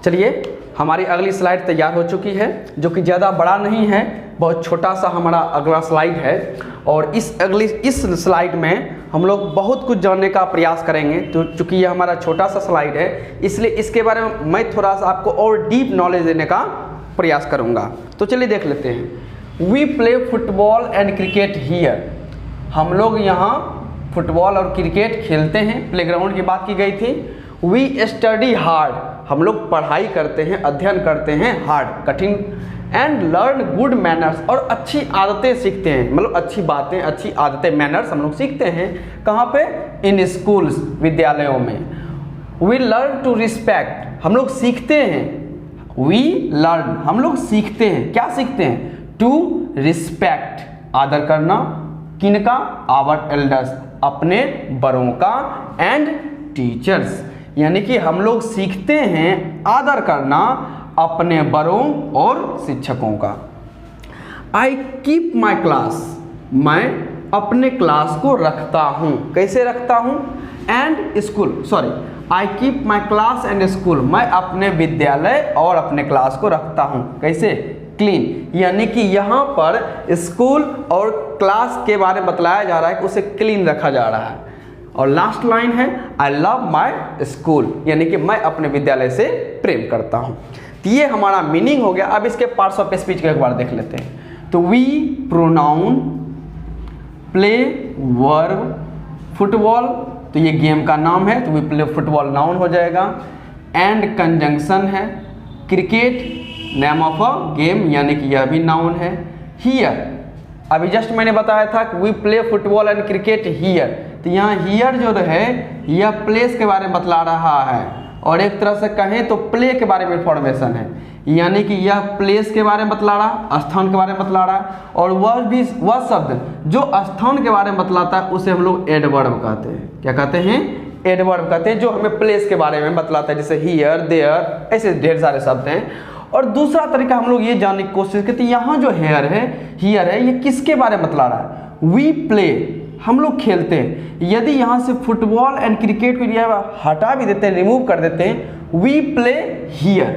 चलिए, हमारी अगली स्लाइड तैयार हो चुकी है, जो कि ज़्यादा बड़ा नहीं है, बहुत छोटा सा हमारा अगला स्लाइड है। और इस स्लाइड में हम लोग बहुत कुछ जानने का प्रयास करेंगे। तो चूँकि ये हमारा छोटा सा स्लाइड है, इसलिए इसके बारे में मैं थोड़ा सा आपको और डीप नॉलेज देने का प्रयास करूँगा। तो चलिए देख लेते हैं। We play football and cricket here. हम लोग यहाँ फुटबॉल और क्रिकेट खेलते हैं। प्लेग्राउंड की बात की गई थी। We study hard. हम लोग पढ़ाई करते हैं, अध्ययन करते हैं, हार्ड, कठिन। एंड लर्न गुड मैनर्स, और अच्छी आदतें सीखते हैं, मतलब अच्छी बातें, अच्छी आदतें, मैनर्स हम लोग सीखते हैं। कहाँ पे? इन स्कूल्स, विद्यालयों में। We learn to respect. हम लोग सीखते हैं। वी लर्न, हम लोग सीखते हैं। क्या सीखते हैं? टू रिस्पेक्ट, आदर करना। किनका? आवर एल्डर्स, अपने बड़ों का। एंड टीचर्स, यानी कि हम लोग सीखते हैं आदर करना अपने बड़ों और शिक्षकों का। I keep my class. मैं अपने क्लास को रखता हूँ। कैसे रखता हूँ? And school, sorry, I keep my class and school. मैं अपने विद्यालय और अपने क्लास को रखता हूँ। कैसे? क्लीन, यानी कि यहाँ पर स्कूल और क्लास के बारे में बतलाया जा रहा है कि उसे क्लीन रखा जा रहा है। और लास्ट लाइन है आई लव माई स्कूल, यानी कि मैं अपने विद्यालय से प्रेम करता हूँ। तो ये हमारा मीनिंग हो गया। अब इसके पार्ट्स ऑफ स्पीच को एक बार देख लेते हैं। तो we pronoun, play verb, football, तो ये गेम का नाम है, तो वी प्ले फुटबॉल नाउन हो जाएगा। एंड कंजंक्शन है। Cricket name of a game, यानी कि यह भी नाउन है। हियर, अभी जस्ट मैंने बताया था कि we play football and cricket here, तो यहाँ हियर जो है यह प्लेस के बारे में बतला रहा है, और एक तरह से कहें तो प्ले के बारे में इंफॉर्मेशन है, यानी कि यह प्लेस के बारे में बतला रहा, स्थान के बारे में बतला रहा है। और वह शब्द जो स्थान के बारे में बतलाता है उसे हम लोग एडवर्ब कहते हैं। क्या कहते हैं? एडवर्ब कहते हैं, जो हमें प्लेस के बारे में बतलाता है, जैसे हियर, देयर, ऐसे ढेर सारे शब्द हैं। और दूसरा तरीका हम लोग ये जानने की कोशिश करते हैं, यहाँ जो हियर है ये किसके बारे में बतला रहा है? वी प्ले, हम लोग खेलते हैं। यदि यहाँ से फुटबॉल एंड क्रिकेट को हटा भी देते हैं, रिमूव कर देते हैं, we play here,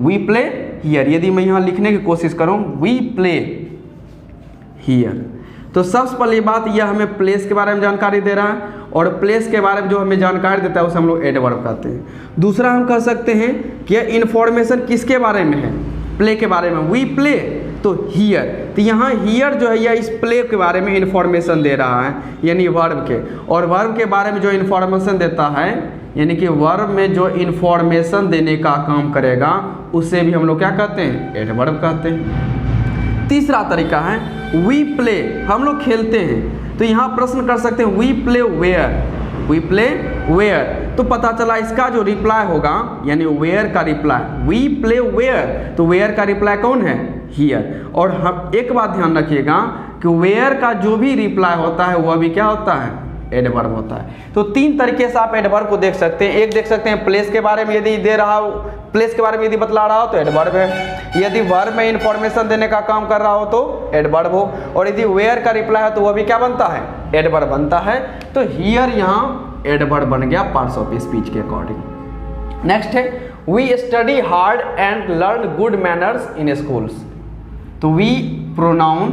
we play here. यदि मैं यहाँ लिखने की कोशिश करूँ वी प्ले हियर, तो सबसे पहली बात यह हमें प्लेस के बारे में जानकारी दे रहा है, और प्लेस के बारे में जो हमें जानकारी देता है उसे हम लोग एडवर्ब कहते हैं। दूसरा हम कह सकते हैं कि यह इन्फॉर्मेशन किसके बारे में है? प्ले के बारे में। वी प्ले, तो हियर, तो यहाँ हियर जो है यह इस प्ले के बारे में इन्फॉर्मेशन दे रहा है, यानी वर्ब के। और वर्ब के बारे में जो इन्फॉर्मेशन देता है, यानी कि वर्ब में जो इन्फॉर्मेशन देने का काम करेगा उसे भी हम लोग क्या कहते हैं? एडवर्ब कहते हैं। तीसरा तरीका है वी प्ले, हम लोग खेलते हैं। तो यहाँ प्रश्न कर सकते हैं we play where, we play where, तो पता चला इसका जो रिप्लाई होगा, यानी वेयर का रिप्लाई, वी प्ले वेयर, तो वेयर का रिप्लाई कौन है? हियर। और हम एक बात ध्यान रखिएगा कि वेयर का जो भी रिप्लाई होता है वह भी क्या होता है? एडवर्ब होता है। तो तीन तरीके से आप एडवर्ब को देख सकते हैं। एक देख सकते हैं प्लेस के बारे में यदि दे रहा हो, प्लेस के बारे में यदि बतला रहा हो तो एडवर्ब है। यदि वर्ब में इंफॉर्मेशन देने का काम कर रहा हो तो एडवर्ब हो, और यदि वेयर का रिप्लाई है तो वह भी क्या बनता है? एडवर्ब बनता है। तो हियर यहाँ एडवर्ब बन गया पार्ट्स ऑफ स्पीच के अकॉर्डिंग। नेक्स्ट है we study hard and learn good manners in schools. तो वी प्रोनाउन,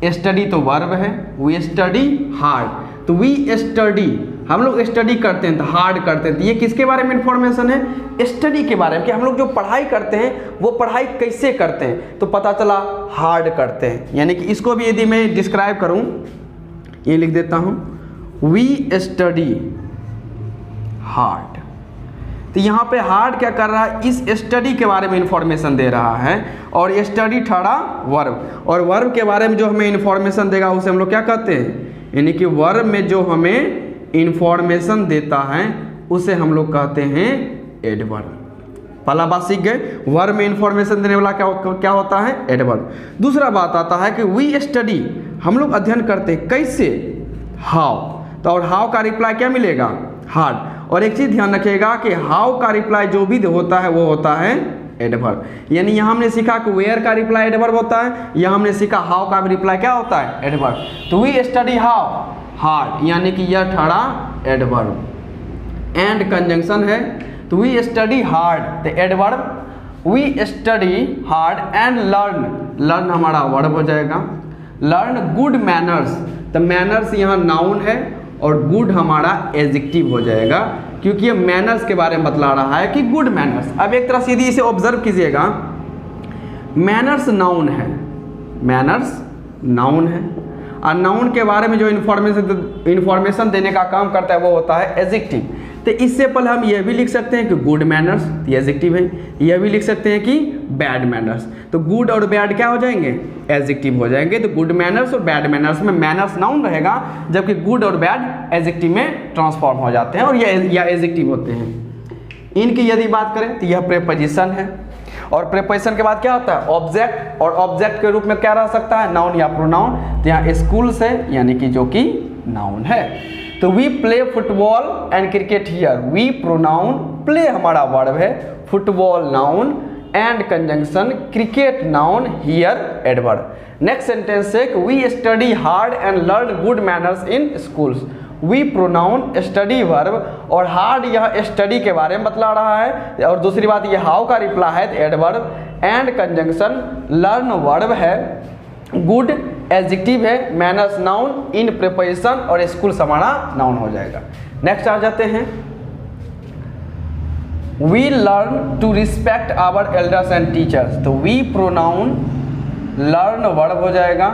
स्टडी तो वर्ब है, वी स्टडी हार्ड, तो वी स्टडी, हम लोग स्टडी करते हैं तो हार्ड करते हैं, तो ये किसके बारे में इंफॉर्मेशन है? स्टडी के बारे में, कि हम लोग जो पढ़ाई करते हैं वो पढ़ाई कैसे करते हैं, तो पता चला हार्ड करते हैं। यानी कि इसको भी यदि मैं डिस्क्राइब करूं, ये लिख देता हूं, वी स्टडी हार्ड। तो यहाँ पे हार्ड क्या कर रहा है? इस स्टडी के बारे में इंफॉर्मेशन दे रहा है, और स्टडी ठहरा वर्ब, और वर्ब के बारे में जो हमें इंफॉर्मेशन देगा उसे हम लोग क्या कहते हैं? यानी कि वर्ब में जो हमें इंफॉर्मेशन देता है उसे हम लोग कहते हैं एडवर्ब। पहला बात सीख गए, वर्ब में इंफॉर्मेशन देने वाला क्या होता है? एडवर्ब। दूसरा बात आता है कि वी स्टडी, हम लोग अध्ययन करते हैं, कैसे? हाउ, तो और हाउ का रिप्लाई क्या मिलेगा? हार्ड। और एक चीज़ ध्यान रखिएगा कि हाउ का रिप्लाई जो भी होता है वो होता है एडवर्ब। यानी यहाँ हमने सीखा कि वेयर का रिप्लाई एडवर्ब होता है, यहाँ हमने सीखा हाउ का भी रिप्लाई क्या होता है? एडवर्ब। तो वी स्टडी हाउ हार्ड, यानी कि यह ठहरा एडवर्ब। एंड कंजंक्शन है, तो वी स्टडी हार्ड, तो adverb we study hard and learn, learn हमारा वर्ब हो जाएगा। लर्न गुड मैनर्स, तो मैनर्स यहाँ नाउन है और गुड हमारा एडजेक्टिव हो जाएगा, क्योंकि ये मैनर्स के बारे में बतला रहा है कि गुड मैनर्स। अब एक तरह सीधी इसे ऑब्जर्व कीजिएगा, मैनर्स नाउन है, मैनर्स नाउन है, और नाउन के बारे में जो इन्फॉर्मेशन देने का काम करता है वो होता है एडजेक्टिव। तो इससे पहले हम यह भी लिख सकते हैं कि गुड मैनर्स, ये एडजेक्टिव है, यह भी लिख सकते हैं कि बैड मैनर्स, तो गुड और बैड क्या हो जाएंगे, एडजेक्टिव हो जाएंगे। तो गुड मैनर्स और बैड मैनर्स में मैनर्स नाउन रहेगा, जबकि गुड और बैड एडजेक्टिव में ट्रांसफॉर्म हो जाते हैं और यह एडजेक्टिव होते हैं। इनकी यदि बात करें तो यह प्रीपोजिशन है, और प्रीपोजिशन के बाद क्या होता है, ऑब्जेक्ट, और ऑब्जेक्ट के रूप में क्या रह सकता है, नाउन या प्रोनाउन। तो यहाँ स्कूल से यानी कि जो कि नाउन है। तो we play football and cricket here, we pronoun, play हमारा वर्ब है, football noun and conjunction, cricket noun, here adverb. Next sentence है कि we study hard and learn good manners in schools, we pronoun, study verb, और hard यह study के बारे में बतला रहा है। और दूसरी बात ये हाउ का रिप्लाई है, तो adverb, and conjunction, learn verb है, गुड एडजेक्टिव है, मैनर्स नाउन, इन प्रीपोजिशन, और स्कूल्स हमारा नाउन हो जाएगा। नेक्स्ट आ जाते हैं, we learn to respect our elders and teachers, तो वी प्रोनाउन, लर्न वर्ब हो जाएगा,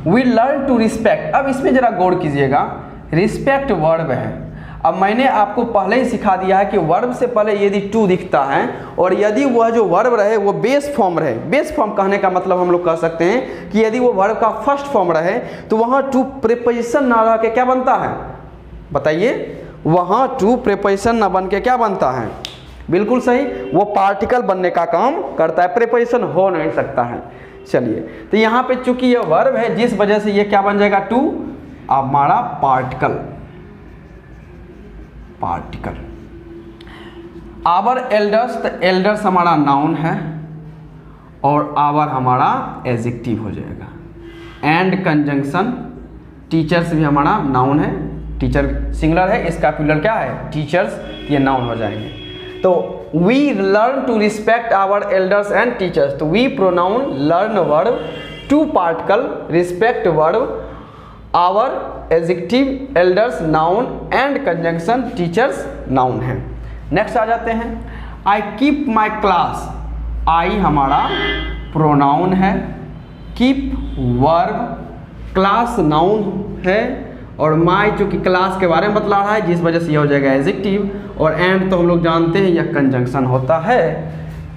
वी लर्न टू रिस्पेक्ट। अब इसमें जरा गौर कीजिएगा, रिस्पेक्ट वर्ब है। अब मैंने आपको पहले ही सिखा दिया है कि वर्ब से पहले यदि टू दिखता है और यदि वह जो वर्ब रहे वो बेस फॉर्म रहे, बेस फॉर्म कहने का मतलब हम लोग कह सकते हैं कि यदि वो वर्ब का फर्स्ट फॉर्म रहे तो वहाँ टू प्रीपोजिशन ना रह के क्या बनता है, बताइए, वहाँ टू प्रीपोजिशन ना बन के क्या बनता है, बिल्कुल सही, वो पार्टिकल बनने का काम करता है, प्रीपोजिशन हो नहीं सकता है। चलिए, तो यहाँ पे चूंकि ये वर्ब है जिस वजह से ये क्या बन जाएगा, टू हमारा पार्टिकल, पार्टिकल। आवर एल्डर्स, तो एल्डर्स हमारा नाउन है और आवर हमारा एडजेक्टिव हो जाएगा। एंड कंजंक्शन, टीचर्स भी हमारा नाउन है, टीचर सिंगुलर है, इसका प्लूरल क्या है, टीचर्स, ये नाउन हो जाएंगे। तो we learn to respect our elders and teachers, तो we pronoun, learn verb, to particle, respect verb, our adjective, elders noun, and conjunction teachers noun है। नेक्स्ट आ जाते हैं, आई कीप माई क्लास, आई हमारा प्रोनाउन है, कीप वर्ब, क्लास नाउन है, और माई जो कि क्लास के बारे में बतला रहा है जिस वजह से यह हो जाएगा एडजेक्टिव, और एंड तो हम लोग जानते हैं यह कंजंक्शन होता है,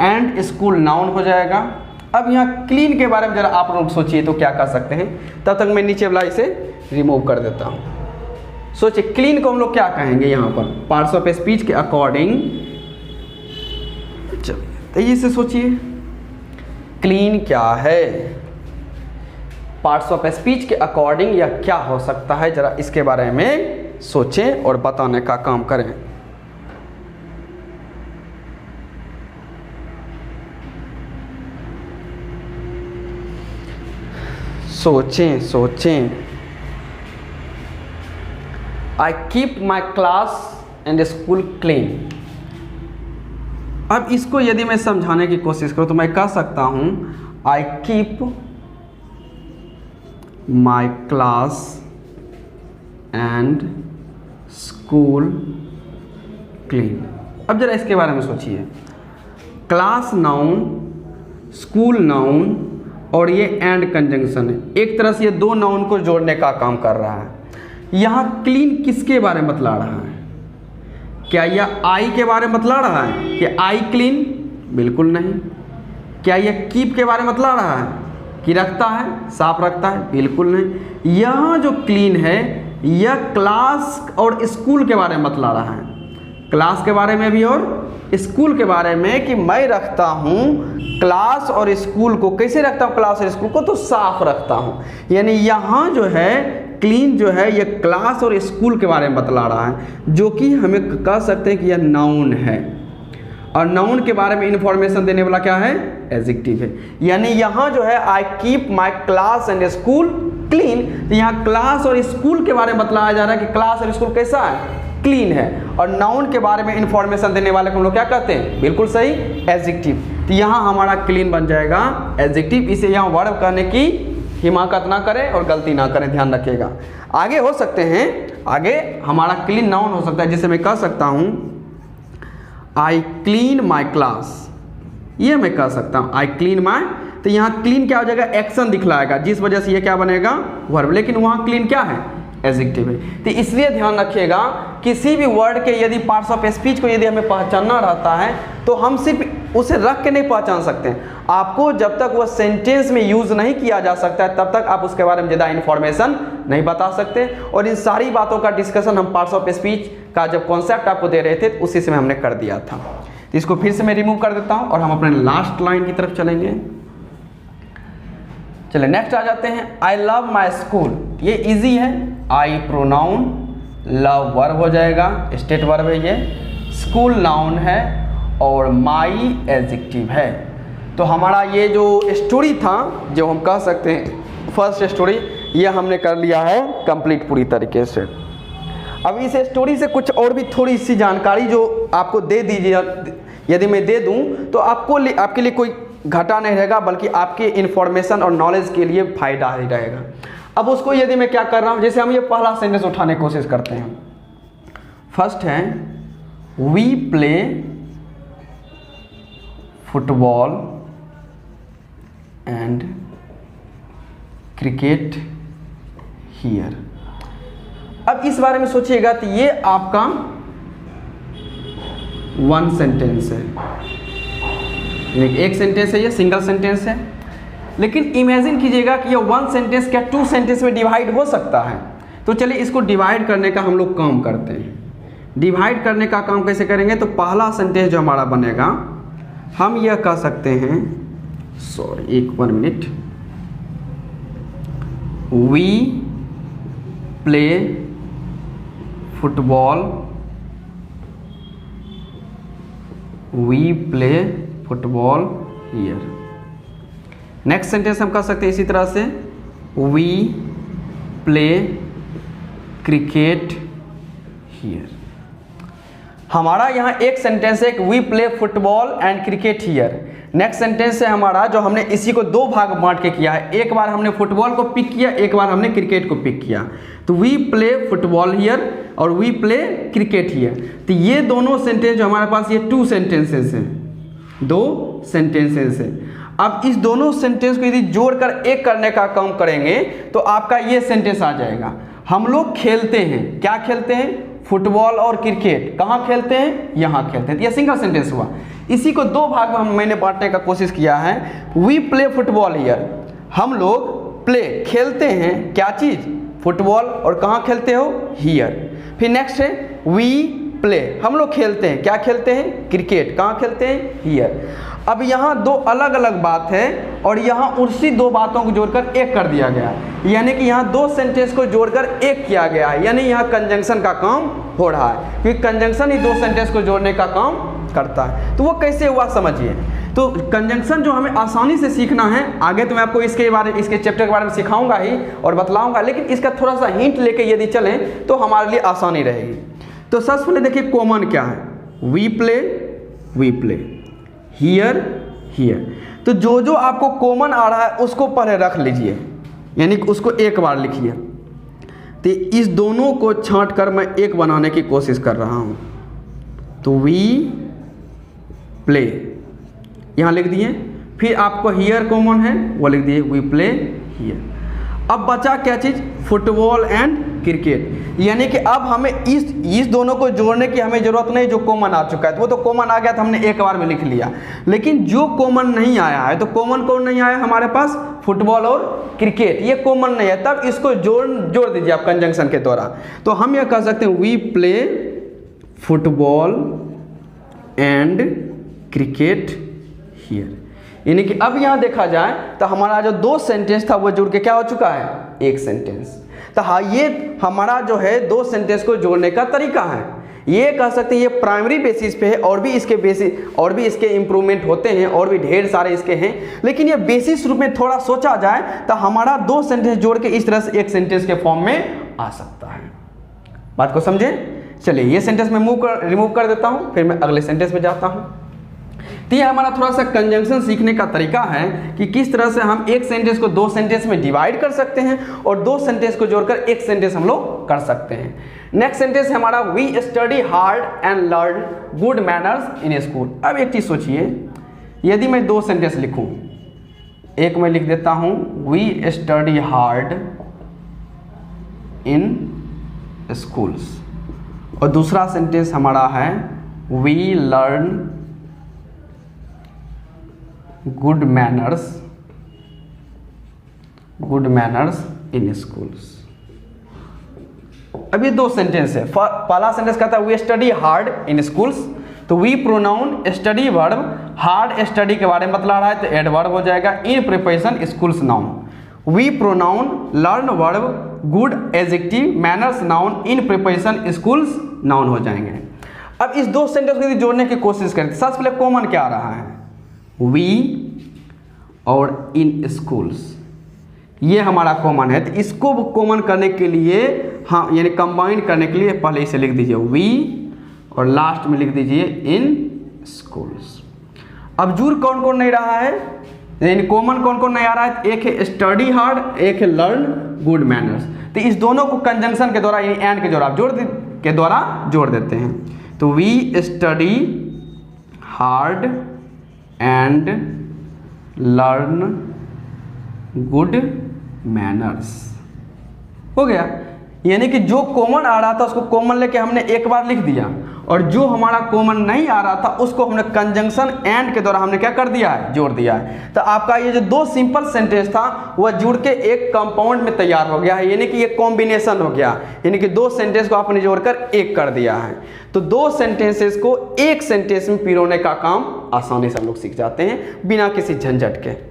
एंड स्कूल नाउन हो जाएगा। अब यहाँ क्लीन के बारे में जरा आप लोग सोचिए तो क्या कर सकते हैं, तब तक मैं नीचे वाला इसे रिमूव कर देता हूँ। सोचिए क्लीन को हम लोग क्या कहेंगे यहाँ पर, पार्ट्स ऑफ स्पीच के अकॉर्डिंग, चलिए तेजी से सोचिए क्लीन क्या है, पार्ट्स ऑफ स्पीच के अकॉर्डिंग यह क्या हो सकता है, जरा इसके बारे में सोचें और बताने का काम करें। सोचें सोचें, I keep my class and school clean. अब इसको यदि मैं समझाने की कोशिश करूं तो मैं कह सकता हूं, I keep my class and school clean. अब जरा इसके बारे में सोचिए, क्लास नाउन, स्कूल नाउन, और ये एंड कंजंक्शन है, एक तरह से ये दो नाउन को जोड़ने का काम कर रहा है। यहाँ क्लीन किसके बारे में बतला रहा है, क्या यह आई के बारे में बतला रहा है कि आई क्लीन, बिल्कुल नहीं। क्या यह कीप के बारे में बतला रहा है कि रखता है, साफ रखता है, बिल्कुल नहीं। यहाँ जो क्लीन है यह क्लास और स्कूल के बारे में बतला रहा है, क्लास के बारे में भी और स्कूल के बारे में, कि मैं रखता हूँ क्लास और स्कूल को, कैसे रखता हूँ क्लास और स्कूल को, तो साफ रखता हूँ। यानी यहाँ जो है क्लीन जो है ये क्लास और स्कूल के बारे में बतला रहा है, जो कि हमें कह सकते हैं कि यह नाउन है, और नाउन के बारे में इंफॉर्मेशन देने वाला क्या है, एडजेक्टिव है। यानी यहाँ जो है I keep my class and school clean, तो यहाँ क्लास और स्कूल के बारे में बतलाया जा रहा है कि क्लास और स्कूल कैसा है, क्लीन है। और नाउन के बारे में इंफॉर्मेशन देने वाले को हम लोग क्या कहते हैं? बिल्कुल सही, एडजेक्टिव। तो यहाँ हमारा क्लीन बन जाएगा एडजेक्टिव। इसे यहाँ वर्ब कहने की हिमाकत ना करें और गलती ना करें, ध्यान रखिएगा। आगे हो सकते हैं, आगे हमारा क्लीन नाउन हो सकता है, जिसे मैं कह सकता हूँ आई क्लीन माई क्लास, ये मैं कह सकता हूँ आई क्लीन माई। तो यहाँ क्लीन क्या हो जाएगा? एक्शन दिखलाएगा, जिस वजह से ये क्या बनेगा? वर्ब। लेकिन वहाँ क्लीन क्या है? एडजेक्टिव है। तो इसलिए ध्यान रखिएगा, किसी भी वर्ड के यदि पार्ट्स ऑफ स्पीच को यदि हमें पहचानना रहता है तो हम सिर्फ उसे रख के नहीं पहचान सकते हैं। आपको जब तक वह सेंटेंस में यूज़ नहीं किया जा सकता है तब तक आप उसके बारे में ज़्यादा इन्फॉर्मेशन नहीं बता सकते। और इन सारी बातों का डिस्कशन हम पार्ट्स ऑफ स्पीच का जब कॉन्सेप्ट आपको दे रहे थे तो उसी समय हमने कर दिया था। तो इसको फिर से मैं रिमूव कर देता हूँ और हम अपने लास्ट लाइन की तरफ चलेंगे। चलिए नेक्स्ट आ जाते हैं। आई लव माई स्कूल, ये इजी है। आई प्रोनाउन, लव वर्ब हो जाएगा, स्टेट वर्ब है ये, स्कूल नाउन है और माई एडजेक्टिव है। तो हमारा ये जो स्टोरी था, जो हम कह सकते हैं फर्स्ट स्टोरी, ये हमने कर लिया है कंप्लीट पूरी तरीके से। अब इस स्टोरी से कुछ और भी थोड़ी सी जानकारी जो आपको दे दीजिए, यदि मैं दे दूं तो आपके लिए कोई घाटा नहीं रहेगा, बल्कि आपके इन्फॉर्मेशन और नॉलेज के लिए फ़ायदा ही रहेगा। अब उसको यदि मैं क्या कर रहा हूँ, जैसे हम ये पहला सेंटेंस उठाने की कोशिश करते हैं। फर्स्ट है we play football and cricket here. अब इस बारे में सोचिएगा तो ये आपका वन सेंटेंस है, एक सेंटेंस है, ये सिंगल सेंटेंस है। लेकिन इमेजिन कीजिएगा कि ये वन सेंटेंस क्या टू सेंटेंस में डिवाइड हो सकता है। तो चलिए इसको डिवाइड करने का हम लोग काम करते हैं। डिवाइड करने का काम कैसे करेंगे? तो पहला सेंटेंस जो हमारा बनेगा, हम यह कह सकते हैं, sorry 1 minute, we play football, we play football here. Next sentence हम कह सकते हैं इसी तरह से, वी प्ले क्रिकेट हियर। हमारा यहाँ एक सेंटेंस है, we play football and cricket here. Next sentence है हमारा जो हमने इसी को दो भाग बांट के किया है, एक बार हमने फुटबॉल को पिक किया, एक बार हमने क्रिकेट को पिक किया। तो वी प्ले फुटबॉल हियर और वी प्ले क्रिकेट हियर। तो ये दोनों सेंटेंस जो हमारे पास, ये 2 सेंटेंसेस हैं, 2 सेंटेंसेस हैं। अब इस दोनों सेंटेंस को यदि जोड़कर एक करने का काम करेंगे तो आपका ये सेंटेंस आ जाएगा, हम लोग खेलते हैं। क्या खेलते हैं? फुटबॉल और क्रिकेट। कहाँ खेलते हैं? यहाँ खेलते हैं। तो ये सिंगल सेंटेंस हुआ। इसी को 2 भाग में मैंने बांटने का कोशिश किया है। वी प्ले फुटबॉल हियर, हम लोग प्ले खेलते हैं, क्या चीज़? फुटबॉल। और कहाँ खेलते हो? हियर। फिर नेक्स्ट है वी प्ले, हम लोग खेलते हैं, क्या खेलते हैं? क्रिकेट। कहाँ खेलते हैं? हियर। अब यहाँ 2 अलग अलग बात है और यहाँ उसी 2 बातों को जोड़कर एक कर दिया गया, यानी कि यहाँ 2 सेंटेंस को जोड़कर एक किया गया है, यानी यहाँ कंजंक्शन का काम हो रहा है, क्योंकि कंजंक्शन ही 2 सेंटेंस को जोड़ने का काम करता है। तो वो कैसे हुआ समझिए। तो कंजंक्शन जो हमें आसानी से सीखना है, आगे तो मैं आपको इसके चैप्टर के बारे में सिखाऊंगा ही और बतलाऊंगा, लेकिन इसका थोड़ा सा हिंट लेके यदि चलें तो हमारे लिए आसानी रहेगी। तो सबसे पहले देखिए कॉमन क्या है, वी प्ले, हियर हियर। तो जो जो आपको कॉमन आ रहा है उसको पहले रख लीजिए, यानी कि उसको एक बार लिखिए। तो इस दोनों को छांट कर मैं एक बनाने की कोशिश कर रहा हूँ। तो वी प्ले यहाँ लिख दिए, फिर आपको हियर कॉमन है वो लिख दिए, वी प्ले हियर। अब बचा क्या चीज़? फुटबॉल एंड क्रिकेट, यानी कि अब हमें इस दोनों को जोड़ने की हमें ज़रूरत नहीं, जो कॉमन आ चुका है। वो तो कॉमन आ गया तो हमने एक बार में लिख लिया, लेकिन जो कॉमन नहीं आया है, तो कॉमन कौन नहीं आया हमारे पास? फुटबॉल और क्रिकेट, ये कॉमन नहीं है, तब इसको जोड़ दीजिए आप कंजंक्शन के द्वारा। तो हम यह कह सकते हैं we play football and cricket here, यानी कि अब यहाँ देखा जाए तो हमारा जो 2 सेंटेंस था वो जुड़ के क्या हो चुका है? एक सेंटेंस। तो हाँ, ये हमारा जो है 2 सेंटेंस को जोड़ने का तरीका है। ये कह सकते हैं ये प्राइमरी बेसिस पे है, और भी इसके इम्प्रूवमेंट होते हैं, और भी ढेर सारे इसके हैं, लेकिन ये बेसिस रूप में थोड़ा सोचा जाए तो हमारा 2 सेंटेंस जोड़ के इस तरह से एक सेंटेंस के फॉर्म में आ सकता है। बात को समझे? चलिए ये सेंटेंस मैं रिमूव कर देता हूँ, फिर मैं अगले सेंटेंस में जाता हूँ। तो ये हमारा थोड़ा सा कंजंक्शन सीखने का तरीका है कि किस तरह से हम एक सेंटेंस को दो सेंटेंस में डिवाइड कर सकते हैं और दो सेंटेंस को जोड़कर एक सेंटेंस हम लोग कर सकते हैं। नेक्स्ट सेंटेंस है हमारा we study hard and learn good manners in school. अब एक चीज़ सोचिए, यदि मैं दो सेंटेंस लिखूं, एक मैं लिख देता हूं we study hard in schools और दूसरा सेंटेंस हमारा है we learn good manners in schools. अब ये दो सेंटेंस है। पहला सेंटेंस कहता है we study hard in schools, तो we pronoun study verb hard study के बारे में बतला रहा है तो एडवर्ब हो जाएगा in preposition schools noun. We pronoun learn verb good adjective manners noun in preposition schools noun हो जाएंगे। अब इस दो सेंटेंस को जोड़ने की कोशिश करें, सबसे पहले कॉमन क्या आ रहा है, वी और इन स्कूल्स, ये हमारा कॉमन है। तो इसको कॉमन करने के लिए हाँ यानी कंबाइन करने के लिए पहले इसे लिख दीजिए वी और लास्ट में लिख दीजिए इन स्कूल्स। अब जुड़ कौन कौन नहीं रहा है, यानी कॉमन कौन कौन नहीं आ रहा है, एक है स्टडी हार्ड, एक है लर्न गुड मैनर्स। तो इस दोनों को कंजंक्शन के द्वारा यानी एंड के द्वारा जोड़ देते हैं। तो we study hard and learn good manners हो गया। यानी कि जो कॉमन आ रहा था उसको कॉमन लेके हमने एक बार लिख दिया और जो हमारा कॉमन नहीं आ रहा था उसको हमने कंजंक्शन एंड के द्वारा हमने क्या कर दिया है, जोड़ दिया है। तो आपका ये जो दो सिंपल सेंटेंस था वह जुड़ के एक कंपाउंड में तैयार हो गया है, यानी कि ये कॉम्बिनेशन हो गया, यानी कि दो सेंटेंस को आपने जोड़कर एक कर दिया है। तो दो सेंटेंसेस को एक सेंटेंस में पिरोने का काम आसानी से हम लोग सीख जाते हैं बिना किसी झंझट के।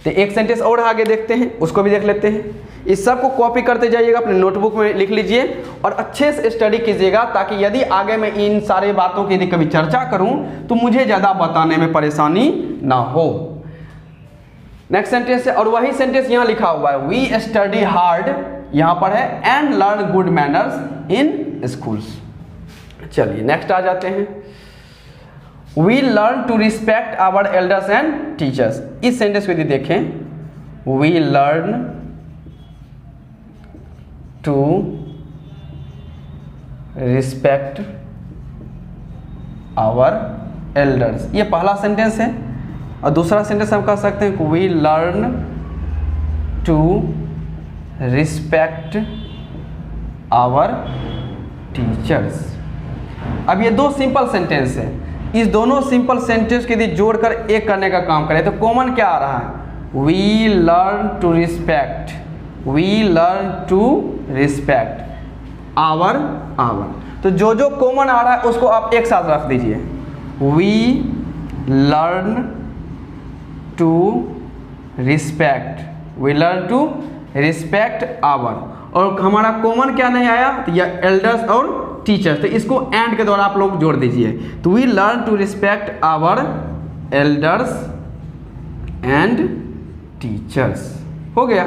तो एक सेंटेंस और आगे देखते हैं, उसको भी देख लेते हैं। इस सब को कॉपी करते जाइएगा, अपने नोटबुक में लिख लीजिए और अच्छे से स्टडी कीजिएगा, ताकि यदि आगे मैं इन सारे बातों की यदि कभी चर्चा करूं तो मुझे ज़्यादा बताने में परेशानी ना हो। नेक्स्ट सेंटेंस है और वही सेंटेंस यहाँ लिखा हुआ है वी स्टडी हार्ड, यहाँ पर है and learn good manners in schools. चलिए नेक्स्ट आ जाते हैं। We learn to respect our elders and teachers. इस सेंटेंस को यदि देखें, we learn to respect our elders, ये पहला सेंटेंस है। और दूसरा सेंटेंस हम कह सकते हैं we learn to respect our teachers. अब ये दो सिंपल सेंटेंस है, इस दोनों सिंपल सेंटेंस के यदि जोड़कर एक करने का काम करें तो कॉमन क्या आ रहा है, we learn to respect, we learn to respect our. तो जो जो कॉमन आ रहा है उसको आप एक साथ रख दीजिए, we learn to respect, we learn to respect our. और हमारा कॉमन क्या नहीं आया, तो यह एल्डर्स और टीचर्स, तो इसको एंड के द्वारा आप लोग जोड़ दीजिए। तो we learn to respect our elders and teachers हो गया।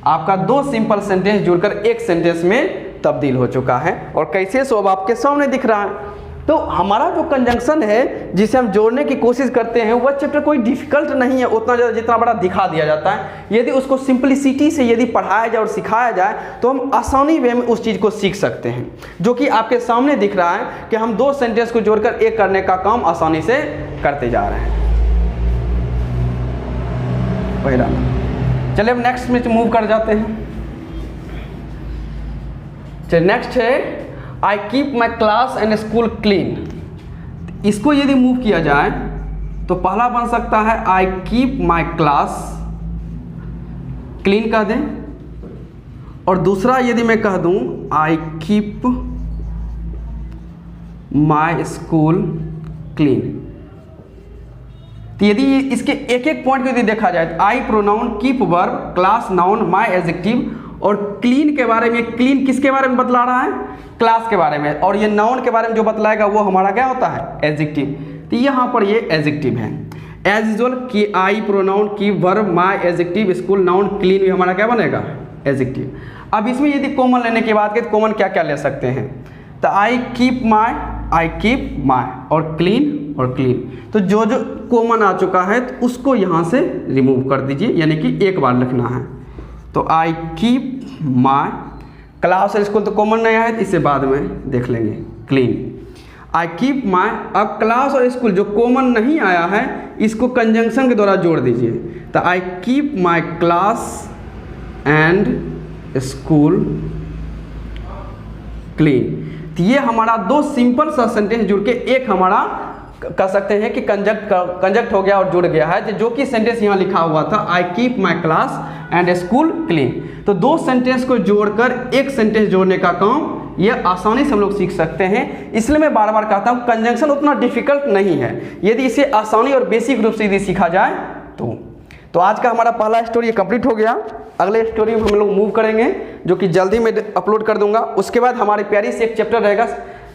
आपका दो सिंपल सेंटेंस जुड़कर एक सेंटेंस में तब्दील हो चुका है और कैसे सो अब आपके सामने दिख रहा है। तो हमारा जो कंजंक्शन है जिसे हम जोड़ने की कोशिश करते हैं वह चैप्टर कोई डिफिकल्ट नहीं है उतना ज़्यादा जितना बड़ा दिखा दिया जाता है। यदि उसको सिंपलिसिटी से यदि पढ़ाया जाए और सिखाया जाए तो हम आसानी वे में उस चीज़ को सीख सकते हैं, जो कि आपके सामने दिख रहा है कि हम दो सेंटेंस को जोड़कर एक करने का काम आसानी से करते जा रहे हैं। पहला, चलिए अब नेक्स्ट में मूव कर जाते हैं। चलिए नेक्स्ट है I keep my class and school clean. इसको यदि मूव किया जाए तो पहला बन सकता है I keep my class clean कह दें, और दूसरा यदि मैं कह दूं I keep my school clean. तो यदि इसके एक एक पॉइंट को यदि देखा जाए तो I pronoun, keep verb, class noun, my adjective, और क्लीन के बारे में, क्लीन किसके बारे में बतला रहा है, क्लास के बारे में, और ये नाउन के बारे में जो बतलाएगा वो हमारा क्या होता है, एडजेक्टिव। तो यहाँ पर ये एडजेक्टिव है। एज यूजुअल कि आई प्रोनाउन, की वर्ब, माई एडजेक्टिव, स्कूल नाउन, क्लीन भी हमारा क्या बनेगा, एडजेक्टिव। अब इसमें यदि कॉमन लेने की बात करें तो कॉमन क्या क्या ले सकते हैं, तो आई कीप माई और क्लीन। तो जो जो कॉमन आ चुका है तो उसको यहाँ से रिमूव कर दीजिए, यानी कि एक बार लिखना है। तो आई कीप माई, क्लास और स्कूल तो कॉमन नहीं आया, तो इसे बाद में देख लेंगे। Clean, I keep my. अब क्लास और स्कूल जो कॉमन नहीं आया है इसको कंजंक्शन के द्वारा जोड़ दीजिए। तो I keep my class and school clean. तो ये हमारा दो सिंपल सा सेंटेंस जुड़ के एक हमारा कह सकते हैं कि कंजक्ट हो गया और जुड़ गया है, जो कि सेंटेंस यहाँ लिखा हुआ था I keep my class and school clean. तो दो सेंटेंस को जोड़कर एक सेंटेंस जोड़ने का काम ये आसानी से हम लोग सीख सकते हैं। इसलिए मैं बार बार कहता हूँ कंजंक्शन उतना डिफिकल्ट नहीं है, यदि इसे आसानी और बेसिक रूप से यदि सीखा जाए तो आज का हमारा पहला स्टोरी कंप्लीट हो गया। अगले स्टोरी में हम लोग मूव करेंगे, जो कि जल्दी में अपलोड कर दूंगा। उसके बाद हमारी प्यारी से एक चैप्टर रहेगा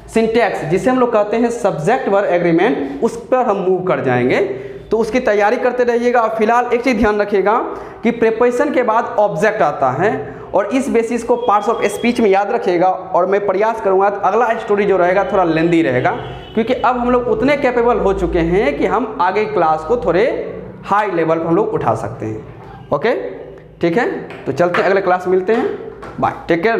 सिंटैक्स, जिसे हम लोग कहते हैं सब्जेक्ट वर्ब एग्रीमेंट, उस पर हम मूव कर जाएंगे। तो उसकी तैयारी करते रहिएगा। और फिलहाल एक चीज़ ध्यान रखिएगा कि प्रीपोजिशन के बाद ऑब्जेक्ट आता है, और इस बेसिस को पार्ट्स ऑफ स्पीच में याद रखिएगा। और मैं प्रयास करूंगा तो अगला स्टोरी जो रहेगा थोड़ा लेंदी रहेगा, क्योंकि अब हम लोग उतने कैपेबल हो चुके हैं कि हम आगे क्लास को थोड़े हाई लेवल पर हम लोग उठा सकते हैं। ओके, ठीक है, तो चलते हैं, अगले क्लास मिलते हैं। Bye, take care.